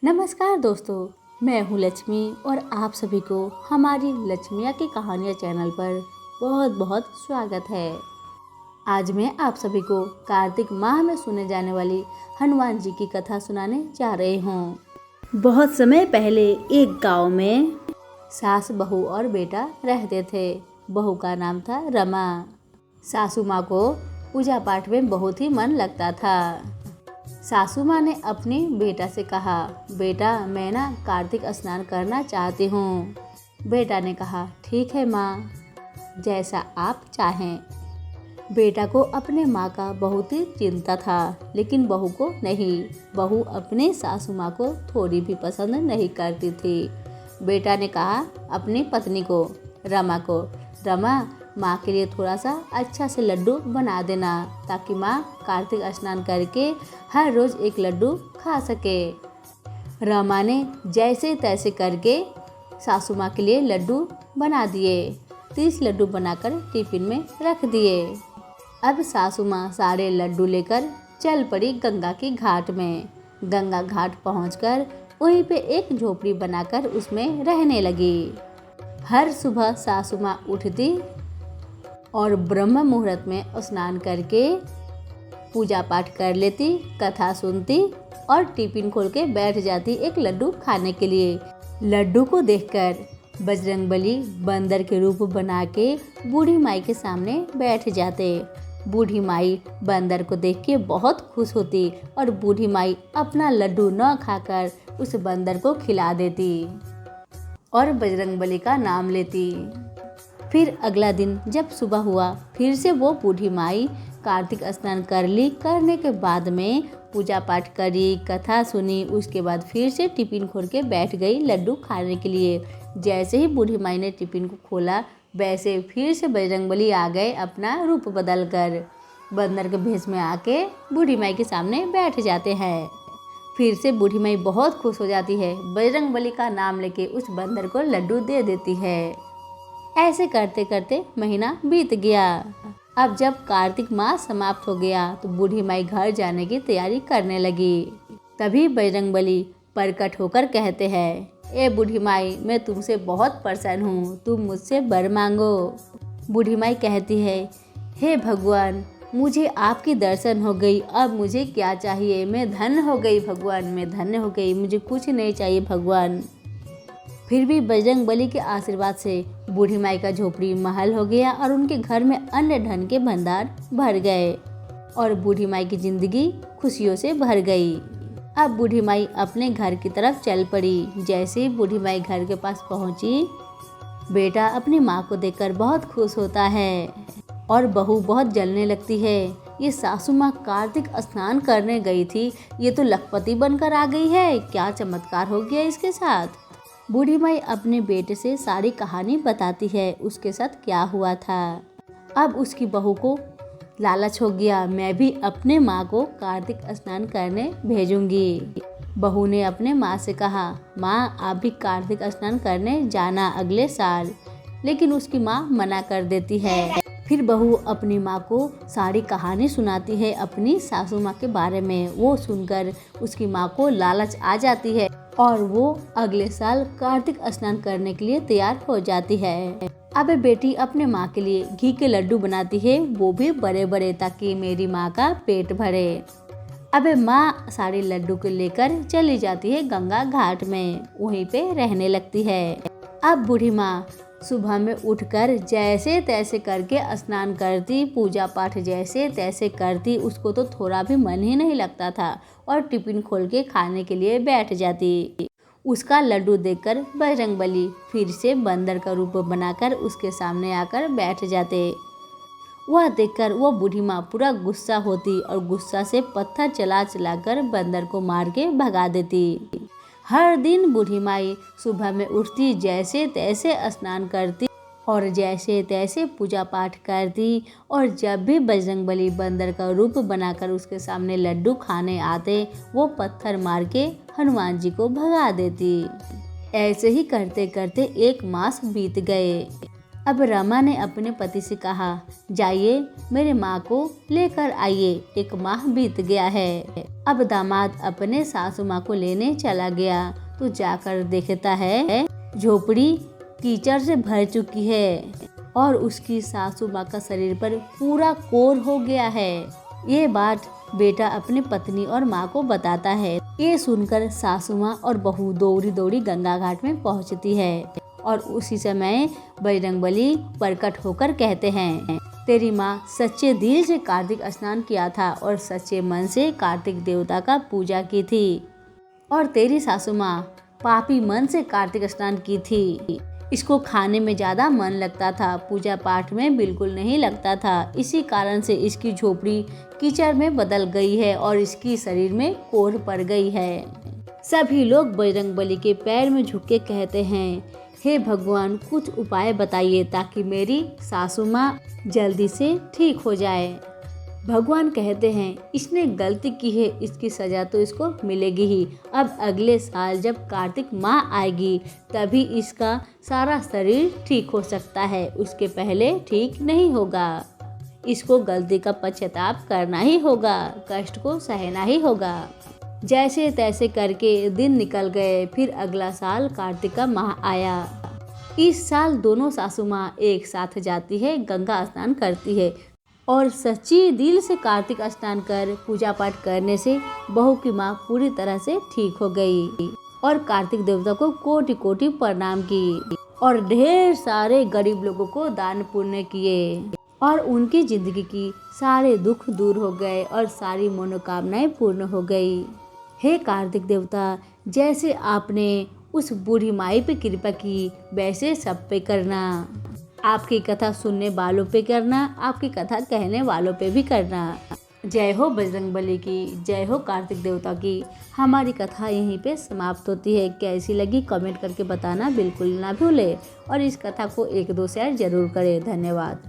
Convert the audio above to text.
नमस्कार दोस्तों, मैं हूँ लक्ष्मी और आप सभी को हमारी लक्ष्मिया की कहानियाँ चैनल पर बहुत बहुत स्वागत है। आज मैं आप सभी को कार्तिक माह में सुने जाने वाली हनुमान जी की कथा सुनाने जा रही हूँ। बहुत समय पहले एक गांव में सास, बहू और बेटा रहते थे। बहू का नाम था रमा। सासू माँ को पूजा पाठ में बहुत ही मन लगता था। सासू माँ ने अपने बेटा से कहा, बेटा मैं ना कार्तिक स्नान करना चाहती हूँ। बेटा ने कहा, ठीक है माँ, जैसा आप चाहें। बेटा को अपने माँ का बहुत ही चिंता था, लेकिन बहू को नहीं। बहू अपने सासू माँ को थोड़ी भी पसंद नहीं करती थी। बेटा ने कहा अपनी पत्नी को, रमा को, रमा माँ के लिए थोड़ा सा अच्छा से लड्डू बना देना, ताकि माँ कार्तिक स्नान करके हर रोज एक लड्डू खा सके। रमा ने जैसे तैसे करके सासू माँ के लिए लड्डू बना दिए। 30 लड्डू बनाकर टिफिन में रख दिए। अब सासू माँ सारे लड्डू लेकर चल पड़ी गंगा की घाट में। गंगा घाट पहुंचकर वहीं पे एक झोपड़ी बनाकर उसमें रहने लगी। हर सुबह सासू माँ उठती और ब्रह्म मुहूर्त में स्नान करके पूजा पाठ कर लेती, कथा सुनती और टिफिन खोल के बैठ जाती एक लड्डू खाने के लिए। लड्डू को देखकर बजरंगबली बंदर के रूप बना के बूढ़ी माई के सामने बैठ जाते। बूढ़ी माई बंदर को देख के बहुत खुश होती और बूढ़ी माई अपना लड्डू न खाकर उस बंदर को खिला देती और बजरंगबली का नाम लेती। फिर अगला दिन जब सुबह हुआ, फिर से वो बूढ़ी माई कार्तिक स्नान कर ली। करने के बाद में पूजा पाठ करी, कथा सुनी। उसके बाद फिर से टिफिन खोल के बैठ गई लड्डू खाने के लिए। जैसे ही बूढ़ी माई ने टिफिन को खोला, वैसे फिर से बजरंगबली आ गए अपना रूप बदल कर। बंदर के भेष में आके बूढ़ी माई के सामने बैठ जाते हैं। फिर से बूढ़ी माई बहुत खुश हो जाती है। बजरंगबली का नाम लेके उस बंदर को लड्डू दे देती है। ऐसे करते करते महीना बीत गया। अब जब कार्तिक मास समाप्त हो गया तो बूढ़ी माई घर जाने की तैयारी करने लगी। तभी बजरंगबली प्रकट होकर कहते हैं, ए बूढ़ी माई, मैं तुमसे बहुत प्रसन्न हूँ, तुम मुझसे वर मांगो। बूढ़ी माई कहती है, हे भगवान, मुझे आपकी दर्शन हो गई, अब मुझे क्या चाहिए? मैं धन्य हो गई भगवान, मैं धन्य हो गई, मुझे कुछ नहीं चाहिए भगवान। फिर भी बजरंगबली के आशीर्वाद से बूढ़ी माई का झोपड़ी महल हो गया और उनके घर में अन्न धन के भंडार भर गए और बूढ़ी माई की जिंदगी खुशियों से भर गई। अब बूढ़ी माई अपने घर की तरफ चल पड़ी। जैसे ही बूढ़ी माई घर के पास पहुंची, बेटा अपनी माँ को देखकर बहुत खुश होता है और बहू बहुत जलने लगती है। ये सासू माँ कार्तिक स्नान करने गई थी, ये तो लखपति बनकर आ गई है, क्या चमत्कार हो गया इसके साथ। बूढ़ी माई अपने बेटे से सारी कहानी बताती है, उसके साथ क्या हुआ था। अब उसकी बहू को लालच हो गया, मैं भी अपने माँ को कार्तिक स्नान करने भेजूंगी। बहू ने अपने माँ से कहा, माँ आप भी कार्तिक स्नान करने जाना अगले साल। लेकिन उसकी माँ मना कर देती है। फिर बहू अपनी माँ को सारी कहानी सुनाती है अपनी सासू माँ के बारे में। वो सुनकर उसकी माँ को लालच आ जाती है और वो अगले साल कार्तिक स्नान करने के लिए तैयार हो जाती है। अब बेटी अपने माँ के लिए घी के लड्डू बनाती है, वो भी बड़े बड़े, ताकि मेरी माँ का पेट भरे। अब माँ सारे लड्डू को लेकर चली जाती है गंगा घाट में, वहीं पे रहने लगती है। अब बूढ़ी माँ सुबह में उठकर जैसे तैसे करके स्नान करती, पूजा पाठ जैसे तैसे करती। उसको तो थोड़ा भी मन ही नहीं लगता था और टिफिन खोल के खाने के लिए बैठ जाती। उसका लड्डू देखकर बजरंगबली फिर से बंदर का रूप बनाकर उसके सामने आकर बैठ जाते। वह देखकर वो बूढ़ी माँ पूरा गुस्सा होती और गुस्सा से पत्थर चला चलाकर बंदर को मार के भगा देती। हर दिन बूढ़ी माई सुबह में उठती, जैसे तैसे स्नान करती और जैसे तैसे पूजा पाठ करती और जब भी बजरंगबली बंदर का रूप बनाकर उसके सामने लड्डू खाने आते, वो पत्थर मार के हनुमान जी को भगा देती। ऐसे ही करते करते 1 मास बीत गए। अब रमा ने अपने पति से कहा, जाइए मेरे माँ को लेकर आइए, 1 माह बीत गया है। अब दामाद अपने सासू माँ को लेने चला गया तो जाकर देखता है झोपड़ी कीचड़ से भर चुकी है और उसकी सासू माँ का शरीर पर पूरा कोर हो गया है। ये बात बेटा अपनी पत्नी और माँ को बताता है। ये सुनकर सासू माँ और बहू दौड़ी दौड़ी गंगा घाट में पहुँचती है और उसी समय बजरंगबली प्रकट होकर कहते हैं, तेरी माँ सच्चे दिल से कार्तिक स्नान किया था और सच्चे मन से कार्तिक देवता का पूजा की थी और तेरी सासू माँ पापी मन से कार्तिक स्नान की थी। इसको खाने में ज़्यादा मन लगता था, पूजा पाठ में बिल्कुल नहीं लगता था। इसी कारण से इसकी झोपड़ी कीचड़ में बदल गई है और इसकी शरीर में कोढ़ पड़ गई है। सभी लोग बजरंगबली के पैर में झुक के कहते हैं, हे भगवान कुछ उपाय बताइए ताकि मेरी सासू माँ जल्दी से ठीक हो जाए। भगवान कहते हैं, इसने गलती की है, इसकी सजा तो इसको मिलेगी ही। अब अगले साल जब कार्तिक माह आएगी तभी इसका सारा शरीर ठीक हो सकता है, उसके पहले ठीक नहीं होगा। इसको गलती का पश्चाताप करना ही होगा, कष्ट को सहना ही होगा। जैसे तैसे करके दिन निकल गए। फिर अगला साल कार्तिक का माह आया। इस साल दोनों सासू माँ एक साथ जाती है, गंगा स्नान करती है और सच्ची दिल से कार्तिक स्नान कर पूजा पाठ करने से बहू की माँ पूरी तरह से ठीक हो गई और कार्तिक देवता को कोटि कोटि प्रणाम की और ढेर सारे गरीब लोगों को दान पुण्य किए और उनकी जिंदगी की सारे दुख दूर हो गए और सारी मनोकामनाएं पूर्ण हो गई। हे कार्तिक देवता, जैसे आपने उस बूढ़ी माई पे कृपा की वैसे सब पे करना। आपकी कथा सुनने वालों पे करना, आपकी कथा कहने वालों पे भी करना। जय हो बजरंगबली की, जय हो कार्तिक देवता की। हमारी कथा यहीं पे समाप्त होती है। कैसी लगी कमेंट करके बताना बिल्कुल ना भूले और इस कथा को 1-2 शेयर जरूर करें। धन्यवाद।